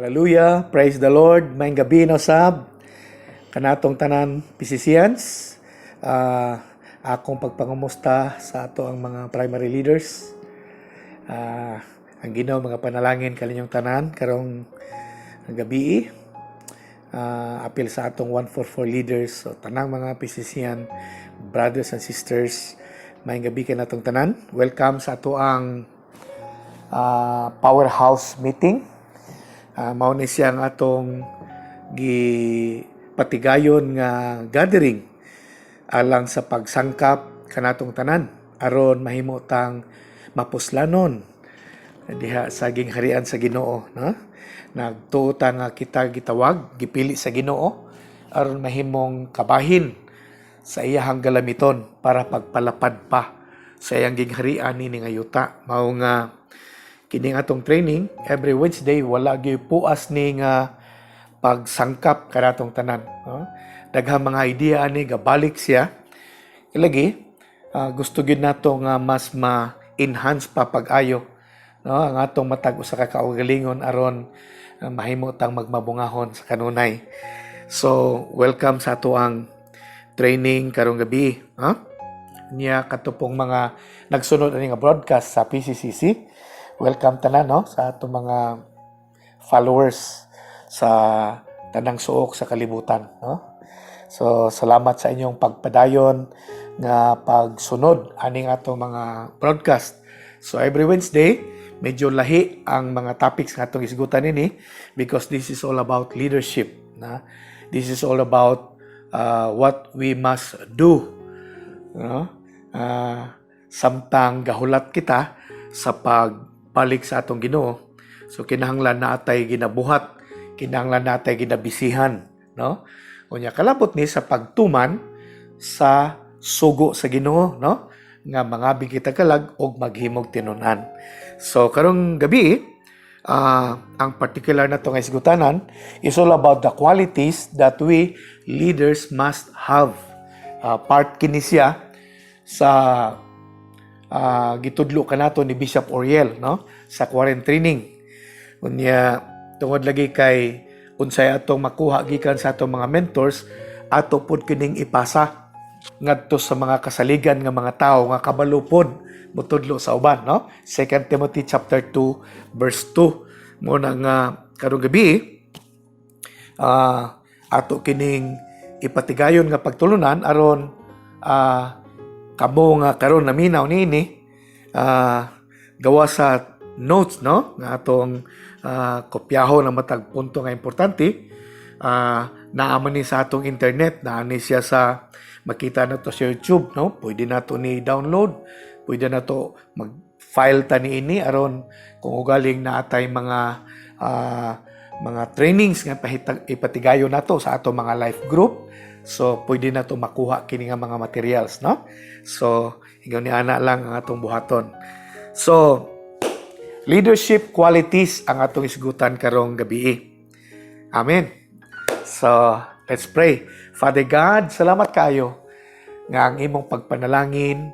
Hallelujah, praise the Lord. Maayong gabi no sab kanatong tanan PCCians. Akong pagpangumusta sa ato ang mga primary leaders. Ang Ginoo mga panalangin kaninyong tanan karong gabi. Apil sa atong 144 leaders, so tanang mga PCCian brothers and sisters. Maayong gabi kanatong tanan. Welcome sa ato ang powerhouse meeting. Mao ni siya ang atong gipatigayon nga gathering alang sa pagsangkap kanatong tanan aron mahimo tang mapuslanon diha sa gingharian sa Ginoo, no? Nagtuota nga kita gitawag gipili sa Ginoo aron mahimong kabahin sa iyahang galamiton para pagpalapad pa sa iyang gingharian ni nga yuta. Mao nga kining atong training every Wednesday wala gyud puas ni nga pagsangkap kanatong tanan, no? Daghang mga idea ani gabalik siya ilagi. Gusto gyud nato nga mas ma-enhance pa pag-ayo, no, ang atong matag usa ka kaugalingon aron mahimo tang magmabungahon sa kanunay. So welcome sa ato ang training karong gabi, ha? Niya katupong mga nagsunod ani nga broadcast sa PCCC. Welcome tanan, no, sa atong mga followers sa tanang suok sa kalibutan, no? So salamat sa inyong pagpadayon nga pagsunod aning atong mga broadcast. So every Wednesday medyo lahi ang mga topics nga atong isgutan ini because this is all about leadership, na this is all about what we must do, no? Samtang gahulat kita sa pagbalik sa atong Ginoo, so kinahanglan natay ginabuhat, kinahanglan natay ginabisihan, no? Unya kalabot ni sa pagtuman sa sugo sa Ginoo, no, nga mangabi kita kalag og maghimog tinun-an. So karong gabi ang particular na to nga isgutanan is all about the qualities that we leaders must have. Part kini siya sa gitudlo kanato ni Bishop Oriel, no, sa quarantine training. Unya tungod lagi kay unsay atong makuha gikan sa atong mga mentors, ato pud kining ipasa ngadto sa mga kasaligan nga mga tawo nga kabalo pod motudlo sa uban, no? 2 Timothy chapter 2 verse 2 mo na nga karong gabi ato kining ipatigayon nga pagtulunan aron kamo nga karon naminaw niini gawa sa notes, no, nga atong kopyaho na matag punto nga importante. Naaman ni sa atong internet, naani siya sa makita na to sa YouTube, no? Pwede na to ni download, pwede na to mag-file ta ni ini aron kung ugaling na atay mga trainings nga ipatigayo na to sa atong mga life group. So pwede na to makuha kini nga mga materials, no? So ingon ni ana lang ang atong buhaton. So leadership qualities ang atong isgutan karong gabi. Amen. So, let's pray. Father God, salamat kayo nga ang imong pagpanalangin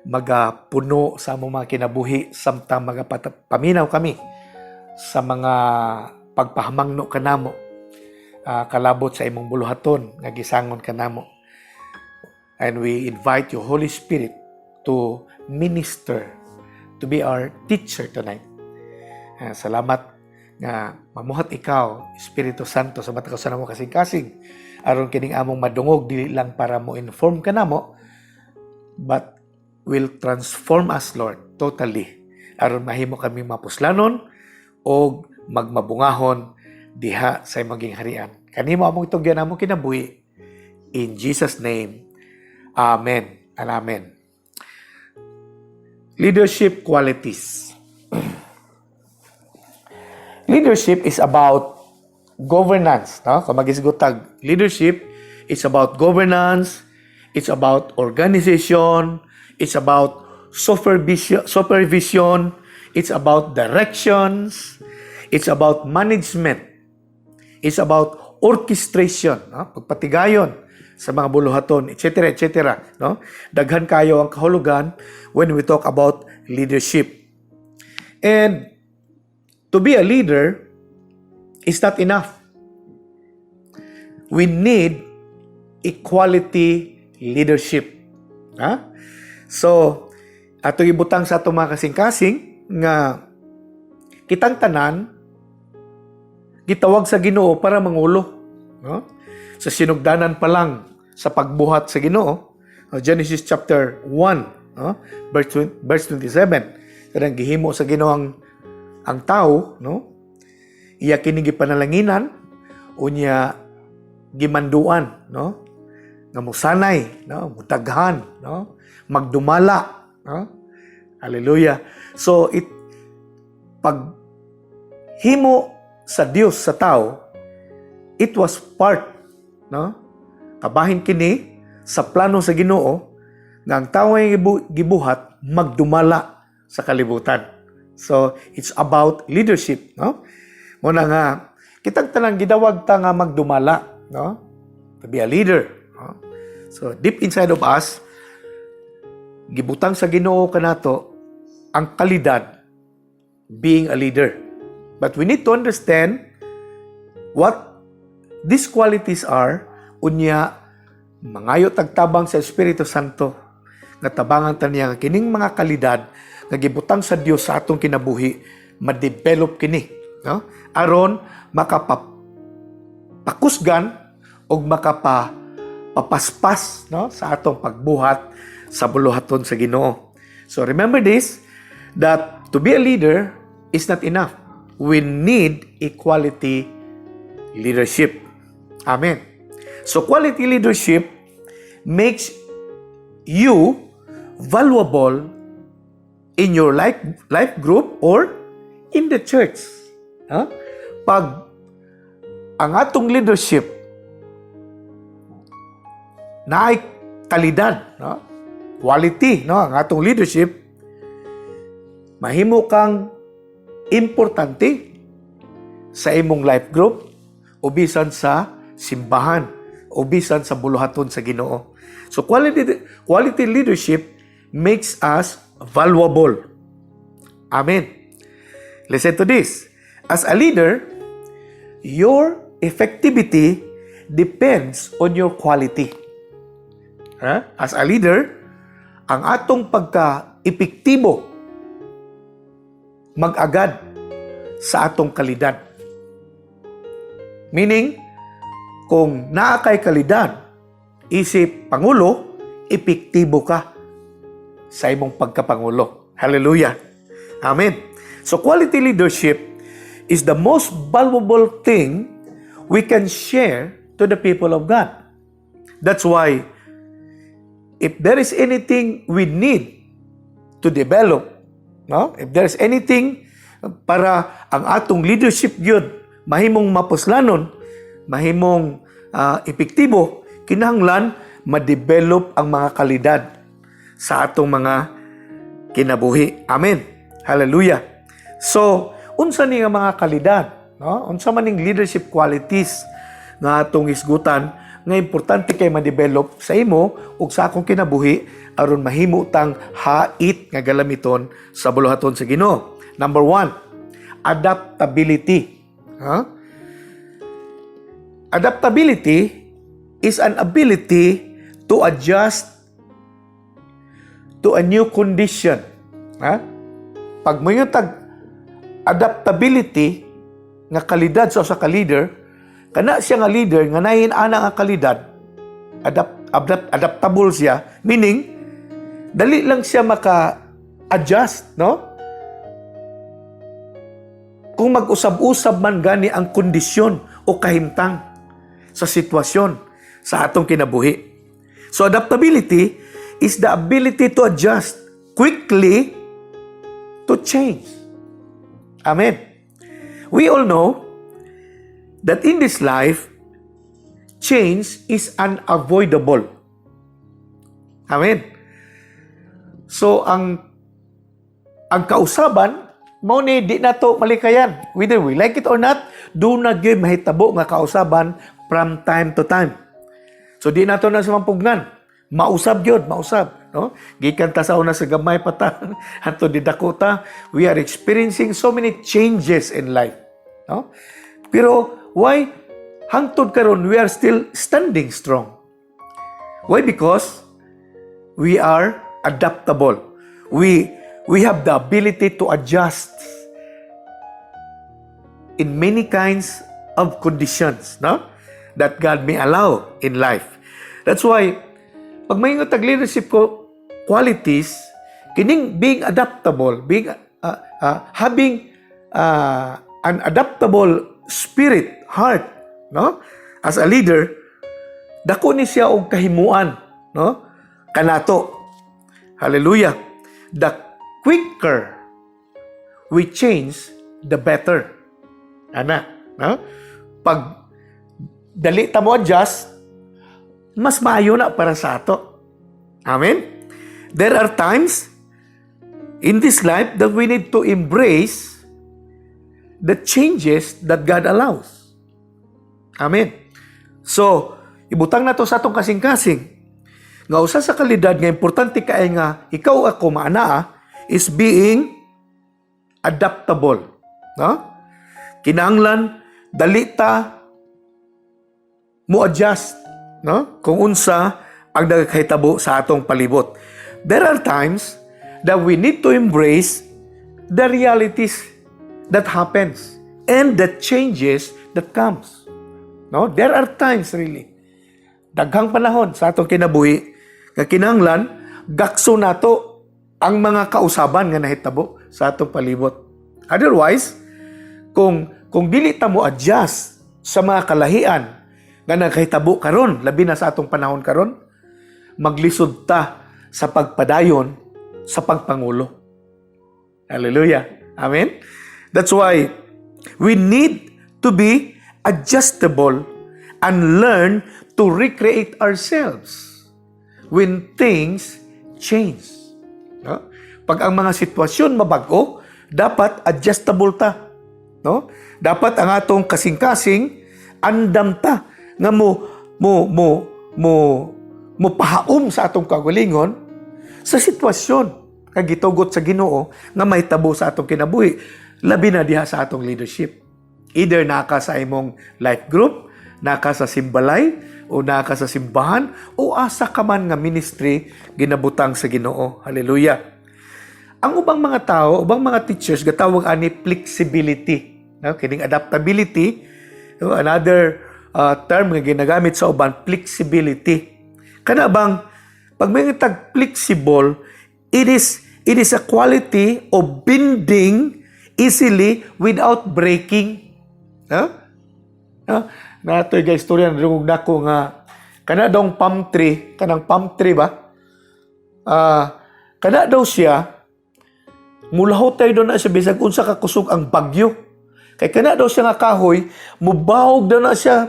magapuno sa among mga kinabuhi samtang paminaw kami sa mga pagpahamangno kanamo, kalabot sa imong buluhaton nga gisangon kanamo. And we invite you, Holy Spirit, to minister, to be our teacher tonight. Salamat nga mamuhat ikaw, Espiritu Santo, sa matakaw sa namo kasing-kasing aron kining among madungog dili lang para mo inform kanamo, but will transform us, Lord, totally aron mahimo kami mapuslanon o magmabungahon diha sa imong gingharian. Kanimo among itugyan among kinabuhi, in Jesus name, amen and amen. Leadership qualities. Leadership is about governance, no? Kung magisgutag, leadership is about governance, it's about organization, it's about supervision, it's about directions, it's about management, it's about orchestration, no? Pagpatigayon sa mga buluhaton, etc., etc., no? Daghan kayo ang kahulugan when we talk about leadership. And to be a leader, is not enough. We need equality leadership. Ha? So, ato ibutang sa ato mga kasing-kasing nga kitang tanan gitawag sa Ginoo para mangulo. No? Sa sinugdanan pa lang sa pagbuhat sa Ginoo, Genesis chapter 1, no? verse 27. Kadang gihimo sa Ginoo ang tao, no? Iya kini gipanalanginan unya gimanduan, no? Nga musanay, no? Mutaghan, no? Magdumala, no? Hallelujah. So pag himo sa Dios sa tao, it was part, no? Kabahin kini sa plano sa Ginoo nga ang tao ay gibuhat magdumala sa kalibutan. So it's about leadership, no? Muna nga kitang tanang gidawag ta nga magdumala, no? To be a leader, no? So deep inside of us gibutang sa Ginoo kanato ang kalidad being a leader. But we need to understand what these qualities are, unya mangayo tagtabang sa Espiritu Santo nga tabangan ta niya kining mga kalidad nga gibutang sa Dios sa atong kinabuhi ma-develop kini, no? Aron makapakusgan o makapapaspas, no? Sa atong pagbuhat sa buluhaton sa Ginoo. So remember this, that to be a leader is not enough. We need equality leadership. Amen. So quality leadership makes you valuable in your life group or in the church. Huh? Pag ang atong leadership na ay kalidad, no? Quality, no? Ang atong leadership, mahimo kang importante sa imong life group o bisan sa simbahan o bisan sa buluhaton sa Ginoo. So quality leadership makes us valuable. Amen. Listen to this. As a leader, your effectivity depends on your quality. As a leader, ang atong pagka-epektibo mag-agad sa atong kalidad. Meaning, kung naa kay kalidad, isip Pangulo, epektibo ka sa imong pagkapangulo. Hallelujah. Amen. So quality leadership is the most valuable thing we can share to the people of God. That's why, if there is anything we need to develop, no? If there's anything para ang atong leadership yun mahimong mapuslanon, mahimong epektibo, kinahanglan ma-develop ang mga kalidad sa atong mga kinabuhi. Amen. Hallelujah. So, unsa ni nga mga kalidad, no? Unsa man ning leadership qualities nga atong isgutan nga importante kay ma-develop sa imo ug sa akong kinabuhi aron mahimo tang hait nga galamiton sa buluhaton sa Ginoo. Number 1, adaptability. Adaptability is an ability to adjust to a new condition. Pag mayong adaptability nga kalidad sa usa ka leader, kana siya nga leader nga nahin-ana nga kalidad, adaptable siya, meaning dali lang siya maka-adjust, no? Kung mag-usab-usab man gani ang kondisyon o kahimtang sa sitwasyon sa atong kinabuhi. So adaptability is the ability to adjust quickly to change. Amen. We all know that in this life, change is unavoidable. Amen. So, ang kausaban, mao ni di na to malikayan. Whether we like it or not, do na gyud mahitabo nga kausaban from time to time. So, di na to na sumampugnan. Mausab gyud, mausab. No? Gikan ta sa una sa gamay pa ta, hanto di Dakota, we are experiencing so many changes in life. No? Pero why hangtod karon we are still standing strong? Why? Because we are adaptable. We have the ability to adjust in many kinds of conditions, no? That God may allow in life. That's why, pag may leadership ko qualities, kining being adaptable, having an adaptable spirit, heart, no? As a leader, dako ni siya og kahimuan, no? Kanato. Hallelujah. The quicker we change, the better. Ana, no? Pag dali ta mo adjust, mas maayo na para sa ato. Amen? There are times in this life that we need to embrace the changes that God allows. Amen? So, ibutang na to sa atong kasing-kasing. Nga usa sa kalidad nga importante kay nga ikaw ako maanaa is being adaptable. No? Kinahanglan dali ta mo adjust, no? Kung unsa ang nagakahitabo sa atong palibot. There are times that we need to embrace the realities that happens and the changes that comes. No? There are times really. Daghang panahon sa atong kinabuhi nga kinahanglan gakso nato ang mga kausaban nga nahitabo sa atong palibot. Otherwise, kung dili ta mo adjust sa mga kalahian nga nagkahitabo karon, labi na sa atong panahon karon, maglisod ta sa pagpadayon sa pagpangulo. Hallelujah. Amen? That's why we need to be adjustable and learn to recreate ourselves when things change. No? Pag ang mga sitwasyon mabago, dapat adjustable ta. No? Dapat ang atong kasing-kasing andam ta nga mo pahaom sa atong kagalingon sa sitwasyon kag gitugot sa Ginoo nga mahitabo sa atong kinabuhi, labi na diha sa atong leadership. Either naka sa imong life group, naka sa simbalay, o naka sa simbahan, o asa ka man nga ministry ginabutang sa Ginoo. Hallelujah. Ang ubang mga tao, ubang mga teachers gatawag ani flexibility. No? Kining adaptability, another term nga ginagamit sa uban, flexibility. Kana bang pag may tag flexible, it is a quality of bending easily without breaking. No? Nato guys, istorya nung nako nga kana daw palm tree, kanang palm tree ba? Kana daw siya mulahot tayo doon na siya bisag unsa ka kusog ang bagyo. Kay kana daw siya nga kahoy, mubahog daw na siya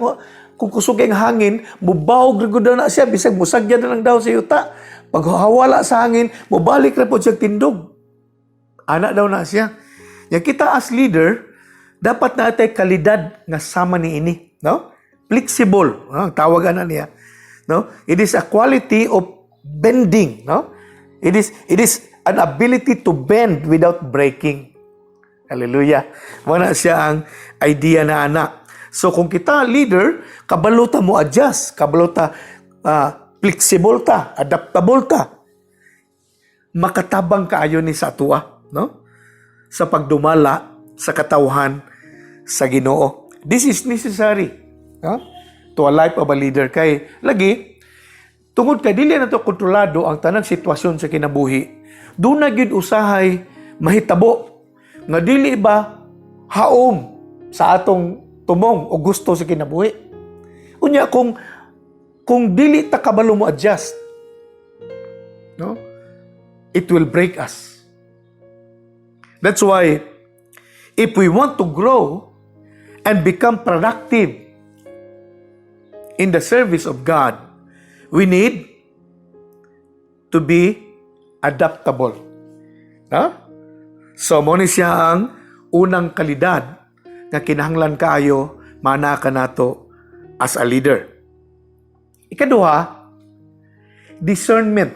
kung kusog ang hangin, mubahog rin daw na siya bisag musagya na lang daw sa yuta. Pag hawala sa hangin, mubalik ra po siya tindog. Ana daw na siya. Yang kita as leader, dapat na atay kalidad nga sama ni ini, no? Flexible, no? Tawagan na niya, no? It is a quality of bending, no? It is an ability to bend without breaking. Hallelujah. Wala siya ang idea na anak. So kung kita leader, kabalo ta mo adjust, kabalo ta flexible ta, adaptable ta. Makatabang kaayo ni sa atua, no? Sa pagdumala sa katawhan sa Ginoo. This is necessary, no? To a life of a leader. Kay lagi tungod kay dili na to kontrolado ang tanang sitwasyon sa kinabuhi. Doon na gyud usahay mahitabo nga dili ba haom sa atong tumong o gusto sa kinabuhi. Unya kung dili ta kabalo mo adjust, no? It will break us. That's why if we want to grow and become productive in the service of God, we need to be adaptable. No? So, mo ni siya ang unang kalidad nga kinahanglan kaayo manaka nato as a leader. Ikaduha, discernment.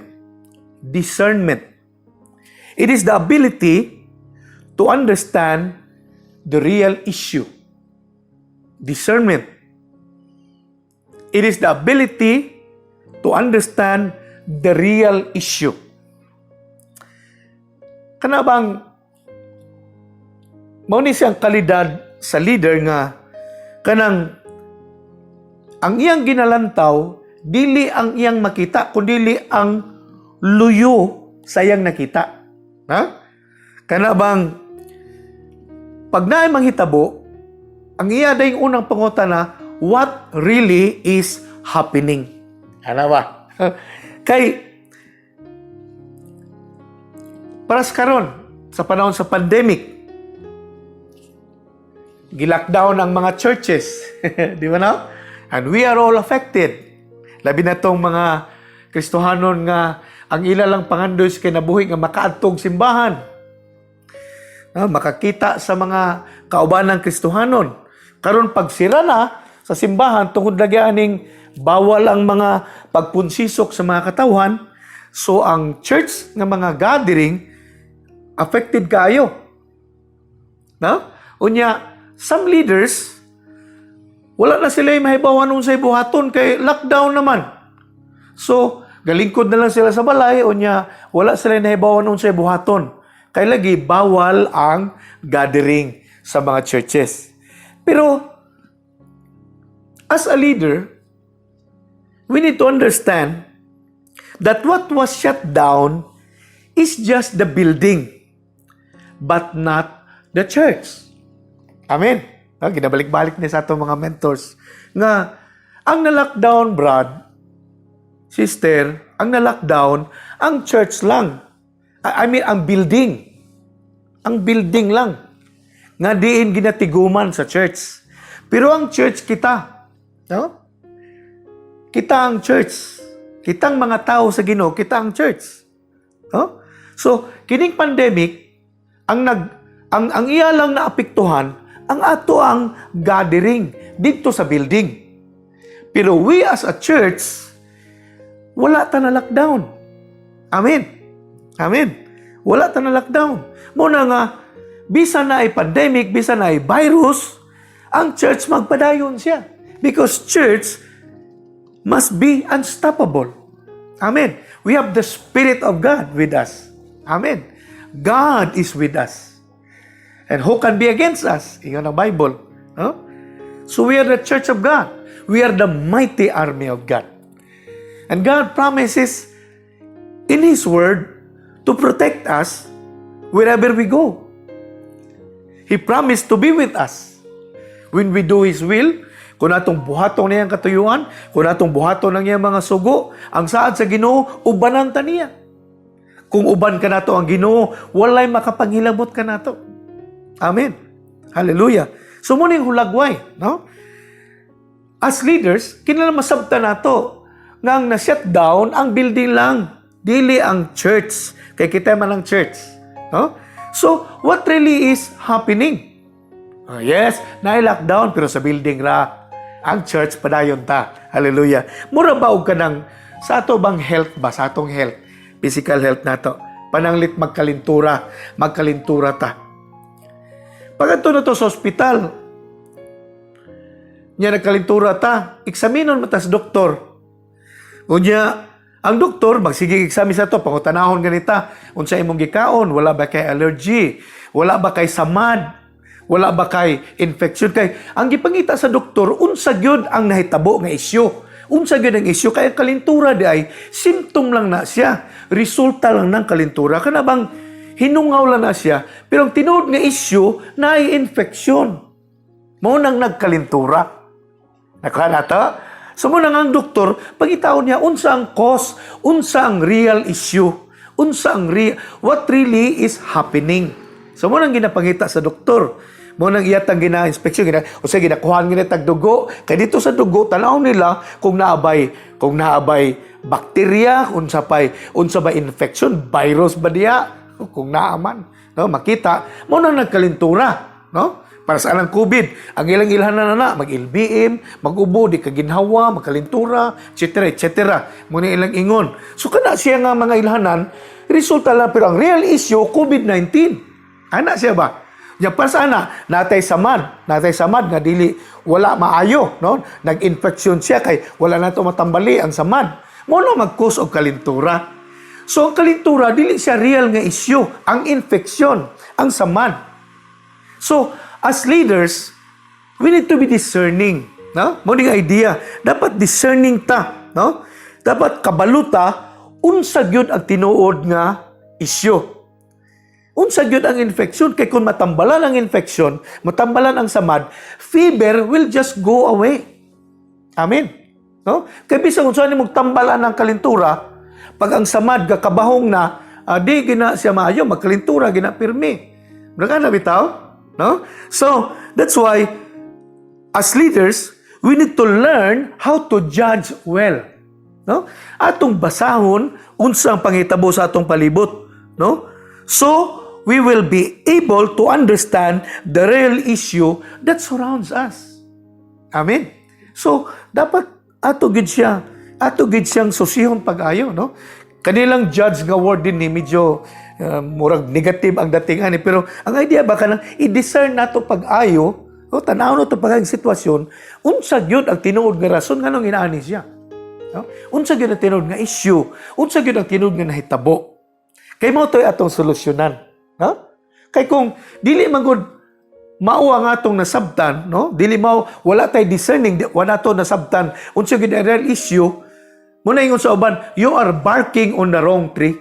Discernment. It is the ability to understand the real issue. discernment. It is the ability to understand the real issue. Kana bang mao ni siyang kalidad sa leader nga kanang ang iyang ginalantaw dili ang iyang makita kundi ang luyo sa iyang nakita. Ha? Kana bang pag naay manghitabo ang iya dayong unang pangutana, what really is happening? Ano ba? Kay para sa karon sa panahon sa pandemic, gilockdown ang mga churches. Di ba na? And we are all affected. Labi na tong mga Kristohanon nga ang ilalang pangandoy sa kinabuhi nga makaadtog simbahan. Makakita sa mga kaubanang Kristohanon. Karon pag sira na sa simbahan tungod lagi aning bawal ang mga pagpunsisok sa mga katawhan, so ang church nga mga gathering affected kayo. No? Unya, some leaders, wala na sila yung mahibawan nung sa buhaton kay lockdown naman. So, galingkod na lang sila sa balay, unya, wala sila nahibawan nung sa buhaton. Kay lagi, bawal ang gathering sa mga churches. Pero, as a leader, we need to understand that what was shut down is just the building, but not the church. Amen. Ginabalik-balik ni sa itong mga mentors nga ang na-lockdown, brad, sister, ang na-lockdown, ang church lang. I mean, ang building. Ang building lang. Nga diin ginatiguman sa church. Pero ang church kita. No? Kita ang church. Kitang mga tao sa Ginoo, kita ang church. No? So, kining pandemic, ang iya lang naapektuhan ang ato ang gathering dito sa building. Pero we as a church, wala ta na lockdown. Amen. Amen. Wala ta na lockdown. Muna nga, bisa na ay pandemic, bisa na ay virus, ang church magpadayon siya. Because church must be unstoppable. Amen. We have the Spirit of God with us. Amen. God is with us. And who can be against us? Iyon ang Bible. No? So we are the church of God. We are the mighty army of God. And God promises in His Word to protect us wherever we go. He promised to be with us. When we do His will, kung natong buhaton niyang katuyuan, kung natong buhaton ng iyang mga sugo, ang saad sa Ginoo, ubanan ta niya. Kung uban ka nato ang Ginoo, walay makapanghilabot ka nato. Amen. Hallelujah. So muning hulagway, no? As leaders, kinala masabta nato nga ang na-shut down ang building lang, dili ang church. Kay kita man ang church, no? So, what really is happening? Yes, na-lockdown pero sa building ra. Ang church padayon ta. Hallelujah. Mura ba og kanang sa ato bang health ba, sa atong health, physical health nato, pananglit magkalintura ta. Pag ito na to sa ospital, niya nagkalintura ta, eksaminon matas doktor. Unya, ang doktor, magsige eksami sa to, pangutanahon ganita, unsa imong gikaon, wala ba kay allergy, wala ba kay samad, wala ba kay infection kay. Ang gipangita sa doktor, unsa gyud ang nahitabo nga isyu. Unsa gyud ang isyu kay kalintura di ay symptom lang na siya, resulta lang ng kalintura. Kana bang hinungaw lang na siya, pero ang tinuod nga issue na ay infeksyon. Mao nang nagkalintura. Nakuha na to? So muna nga ang doktor, pag-itaon niya, unsa ang cause, unsa ang real issue, what really is happening. So muna ang ginapangita sa doktor. Muna ang iyatang gina-inspeksyon, o sa ginakuhaan ginatag dugo, kaya dito sa dugo, tanaw nila kung naabay bakterya, unsa ba infection, virus ba diya, kung naaman, no, makita mo na nagkalintura, no? Para sa alang COVID, ang ilang ilhanan na mag-LBM, mag-ubo, di kaginhawa, magkalintura, etc. Muna ilang ingon. So kana siya nga mga ilhanan, resulta lang, pero ang real issue, COVID-19. Ana siya ba? Ya para sana natay samad nga dili wala maayo, no? Nag-infection siya kay wala na to matambali ang samad. Mo na mag-cause og kalintura. So ang kalintura dili siya real nga issue, ang infection, ang samad. So as leaders, we need to be discerning, no? Mo ning idea, dapat discerning ta, no? Dapat kabaluta unsa gyud ang tinuod nga issue. Unsa gyud ang infection kay kung matambalan ang infection, matambalan ang samad, fever will just go away. Amen. No? Kay bisan unsa ni tambalan ang kalintura, pag ang samad gakabahong na, di gina siya maayo, magkalintura gina pirmi. Baka na bitaw? No? So, that's why as leaders, we need to learn how to judge well. No? Atong basahon unsa ang panghitabo sa atong palibot, no? So, we will be able to understand the real issue that surrounds us. Amen. So, dapat ato gid siyang susihon pag-ayo, no? Kanilang judge nga word din ni medyo murag negative ang dating ani, pero ang idea ba kanang i-discern nato pag-ayo, o tanaw nato pag ang sitwasyon, unsa gyud ang tinuod nga rason nganong inaani siya. No? Unsa gyud ang tinuod nga issue, unsa gyud ang tinuod nga nahitabo. Kay mo to'y atong solusyonan. No? Kay kung dili man gud mao ang atong nasabtan, no? Dili mao wala tay discerning, wala to nasabtan unsa gyud ang real issue, mo na ingon sa uban, you are barking on the wrong tree.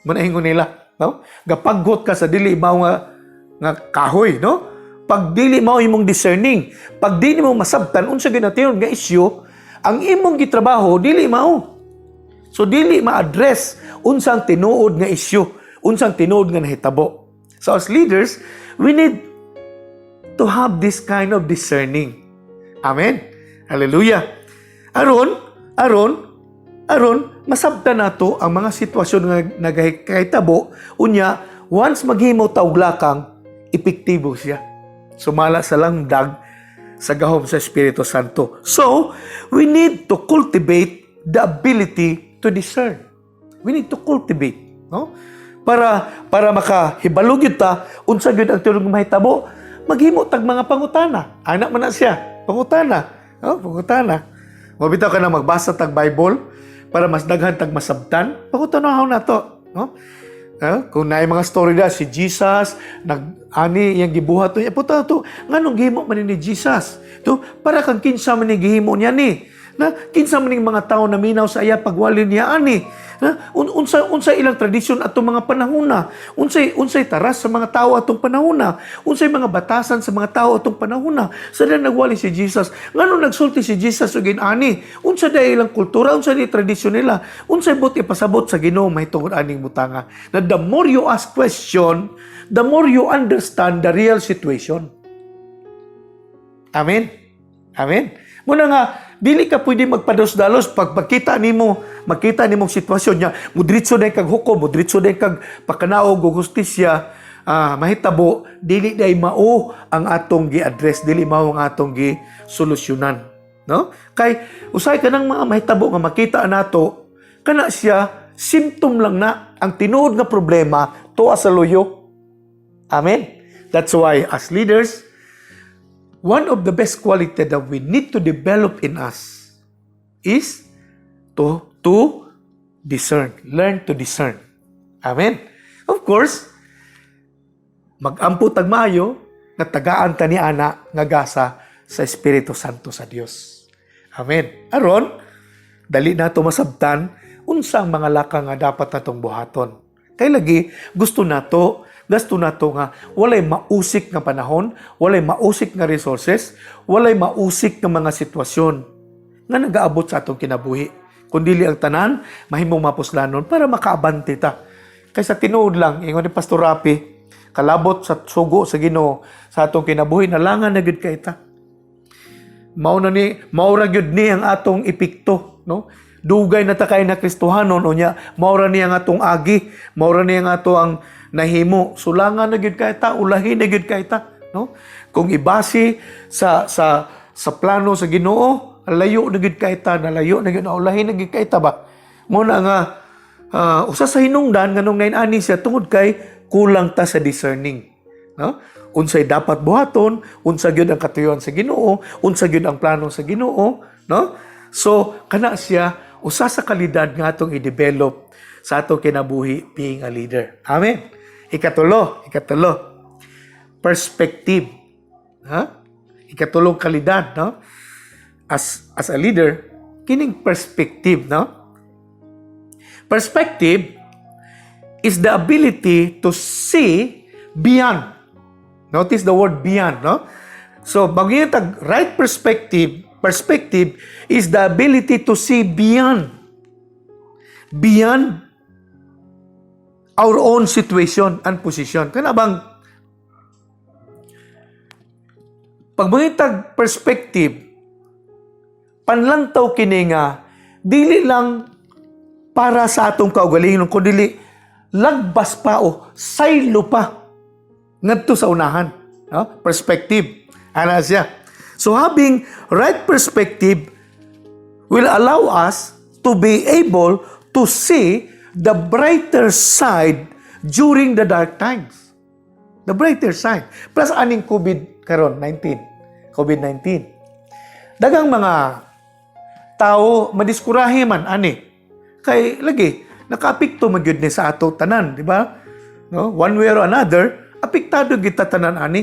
Mo na ingon nila, no? Gapaggot ka sa dili mao nga kahoy, no? Pag dili mao imong discerning, pag dili mo masabtan unsa gyud ang tinuod nga issue, ang imong gitrabaho dili mao. So dili ma-address unsang tinuod nga issue, unsang tinuod nga nahitabo. So as leaders, we need to have this kind of discerning. Amen. Hallelujah. Aron masabtan nato ang mga sitwasyon nga nagahitabo, unya once maghimo ta og lakang, epektibo siya. Sumala sa langdag sa gahom sa Espiritu Santo. So, we need to cultivate the ability to discern. We need to cultivate, no? Para makahibalog yun ta, unsa gyud ang tinuod nga mahitabo, maghimo tag mga pangutana. Anak man na siya, pangutana. No? Pangutana. Mabitaw ka na magbasa tag Bible para mas daghan tag masabtan. Pangutanaw na to, no? Kung naay mga story da si Jesus nag-ani yang gibuhat to, puta to, nganong gihimo man ni Jesus? To para kang kinsa man ni gihimo niya ni. Na kinsa man ning mga tawo na minaw sa iya pagwali niya ani. Unsa ilang tradisyon atong mga panahona, unsay taras sa mga tawo atong panahona, unsay mga batasan sa mga tawo atong panahona. Sa nagwali si Jesus, ngano nagsulti si Jesus og ani, unsa day ilang kultura, unsa ni tradisyon nila, unsay buti pasabot sa Ginoo mahitungod aning butanga. Na the more you ask question, the more you understand the real situation. Amen. Amen. Muna nga, dili ka pwede magpados-dalos pag makita nimo sitwasyon niya, mudritso na kag hukom, mudritso na kag pakanaog o justisya, mahitabo, dili day mao ang atong gi-address, dili mao ang atong gi-solusyonan. No? Kay, usay ka ng mga mahitabo nga makita nato, kana siya, symptom lang na ang tinuod nga problema, tuwa sa luyo. Amen? That's why, as leaders, one of the best qualities that we need to develop in us is to discern. Learn to discern. Amen? Of course, mag-ampo tagmayo nga tagaan ta ni ana nga gasa sa Espiritu Santo sa Dios. Amen. Aron, dali nato masabtan unsang mga lakang nga dapat natong buhaton. Kay lagi gusto nato nga walay mausik nga panahon, walay mausik nga resources, walay mausik nga mga sitwasyon nga nagaabot sa atong kinabuhi. Kundili ang tanan, mahimong mapuslanon para makaabante ta. Kaysa tinuod lang, ingon ni Pastor Rapi, kalabot sa sugo sa Ginoo sa atong kinabuhi, nalangan na gyud kay ta. Maura gyud ni ang atong epekto, no? Dugay na ta kay na Kristohanon, unya maura ni ang atong agi, maura ni ang ato ang nahimo, sulangan na gyud kay ta, ulahin na gyud kay ta, no? Kung ibase sa plano sa Ginoo, layo na gyud kay ta, nalayo na gyud, ulahin na gyud kay ta ba? Mo na nga usa sa hinungdan nganong nain-ani siya tungod kay kulang ta sa discerning, no? unsay dapat buhaton, unsa gyud ang katuyoan sa Ginoo, unsa gyud ang plano sa Ginoo, no? So kana siya usa sa kalidad nga atong i-develop sa atong kinabuhi being a leader. Amen. Ikatulo, perspective. Ha? Ikatulong kalidad, no? As a leader, kining perspective, no? Perspective is the ability to see beyond. Notice the word beyond, no? So, bagay tag right perspective is the ability to see beyond our own situation and position. Kana bang pag mangitag perspective, panlantaw kini nga dili lang para sa atong kaugalingon kundi lagbas pa o saylo pa ngadto sa unahan, no? Perspective ana siya. So having right perspective will allow us to be able to see the brighter side during the dark times. The brighter side. Plus aning COVID-19. Dagang mga tao madiskurahe man ani. Kay lagi nakaapekto magyud ni sa ato tanan, di ba? No, one way or another, apektado kita tanan ani,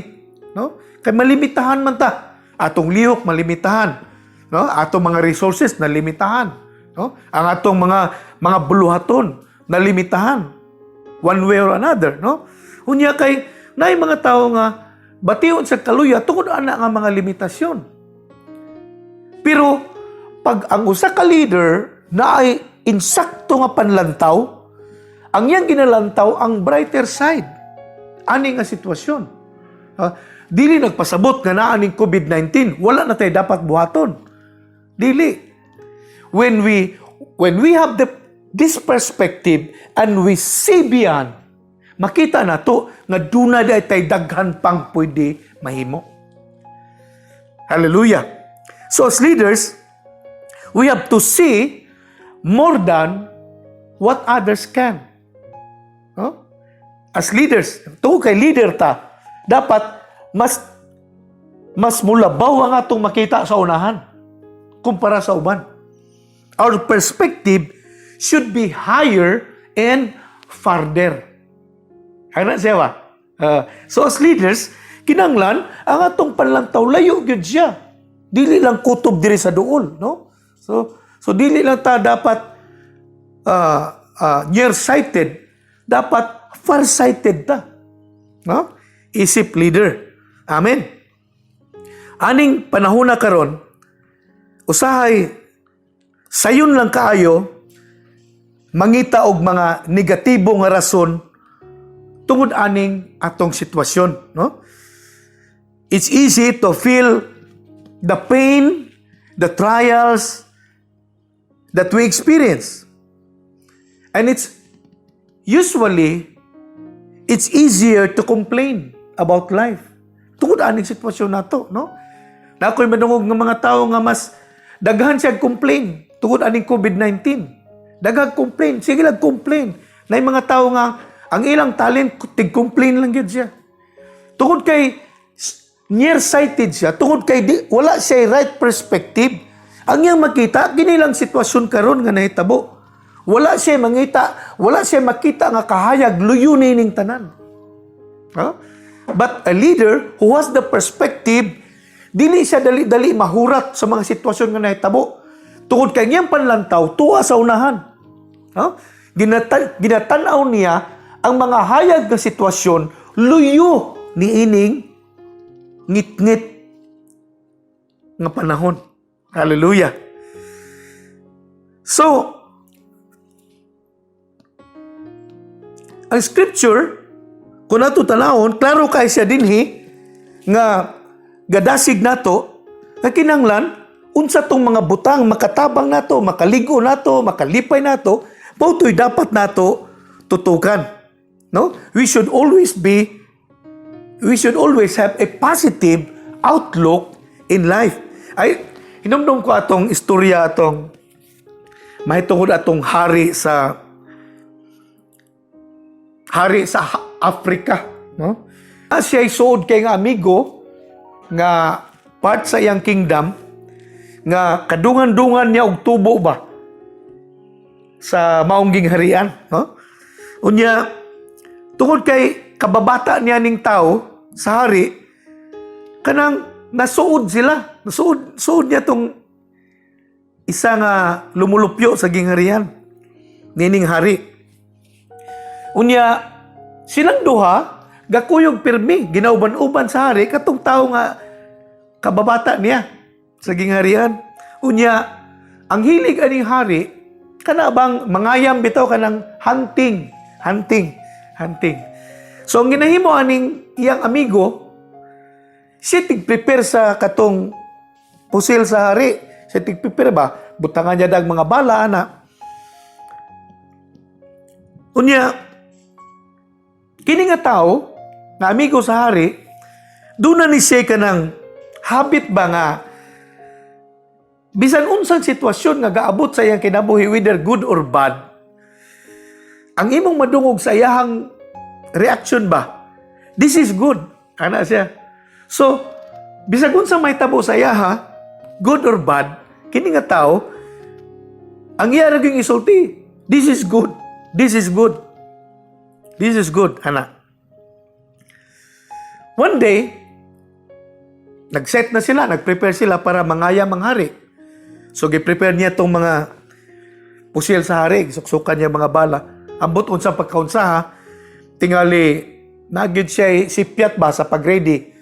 no? Kay malimitahan man ta. Atong lihok malimitahan, no? Atong mga resources na limitahan, no? Ang atong mga buluhaton na limitahan one way or another, no? Unya kay naay mga tao nga bation sa kaluya tungod ana nga mga limitasyon. Pero pag ang usa ka leader na ay insakto nga panlantaw, ang iyang ginalantaw ang brighter side. Ani nga sitwasyon. Dili nagpasabot nga naa ning COVID-19, wala na tayo dapat buhaton. Dili. When we have this perspective and we see beyond, makita na to nga duna day tay daghan pang pwede mahimo. Hallelujah. So as leaders, we have to see more than what others can. No? As leaders, tungkol kay leader ta, dapat mas mulabaw ang atong makita sa unahan kumpara sa uban. Our perspective should be higher and farther. Ano siya ba? So as leaders, kinanglan, ang atong panlantaw, layo gyud siya. Dili lang kutob diri sa duol, no? So dili lang ta dapat nearsighted, dapat farsighted ta. No? Isip leader. Amen. Aning panahon na karon, usahay sayon lang kaayo mangita og mga negatibo nga rason tungod aning atong sitwasyon, no? It's easy to feel the pain, the trials that we experience. And it's easier to complain about life. Tungod aning sitwasyon nato, no? Na ako'y madungog ng mga tao nga mas daghan siya complain tungod aning COVID-19. Daghang complain, sige lang complain. Na mga tao nga ang ilang talent tig-complain lang gyud siya. Tungod kay nearsighted siya, tungod kay wala siya right perspective. Ang iyang makita ginilang sitwasyon karon nga nahitabo. Wala siya makita nga kahayag luyunin ning tanan. Huh? But a leader who has the perspective, dili siya dali-dali mahurat sa mga sitwasyon nga nahitabo. Tungod kay iyang panlantaw tuwa sa unahan. Huh? Ginatanaw niya ang mga hayag nga sitwasyon luyo ni ining ngit-ngit nga panahon. Hallelujah. So, ang scripture, kung nato tanawon, klaro kay siya dinhi nga gadasig nato nga kinanglan unsa tong mga butang makatabang nato, makaligo nato, makalipay nato, mautoy dapat nato tutukan. No? We should always have a positive outlook in life. Ay hinumdum ko atong istorya atong mahitungod atong hari sa Africa, no? Siya'y suod kay nga amigo nga part sa iyang kingdom nga kadungan-dungan niya og tubo ba sa maong gingharian, no? Unya tungod kay kababata niya ning tao sa hari, kanang nasuod sila. Nasuod niya tong isa nga lumulupyo sa gingharian nining hari. Unya silang duha gakuyog pirmi ginauban-uban sa hari katong tao nga kababata niya sa gingharian. Unya ang hilig aning hari kana bang mangayam bitaw kanang hunting. So ang ginahimo aning iyang amigo, siya tig-prepare sa katong pusil sa hari. Siya tig-prepare ba? Butangan niya dag mga bala, ana. Unya, kini nga tao, na amigo sa hari, doon na ni siya ka ng habit ba nga, bisan unsang sitwasyon nga gaabot sa iyang kinabuhi, whether good or bad, ang imong madungog sa iyahang reaction ba, this is good. Ana siya. So, bisag unsang may tabo sa iyaha, good or bad, kini nga tao, ang iya naging isulti, this is good. This is good. This is good, ana. One day, nag-set na sila, nag-prepare sila para mangaya ang hari. So, gi-prepare niya itong mga pusil sa hari, suksukan niya mga bala. Ambot unsang pagkaunsa ha, tingali, nagid siya sipyat ba sa pag-ready.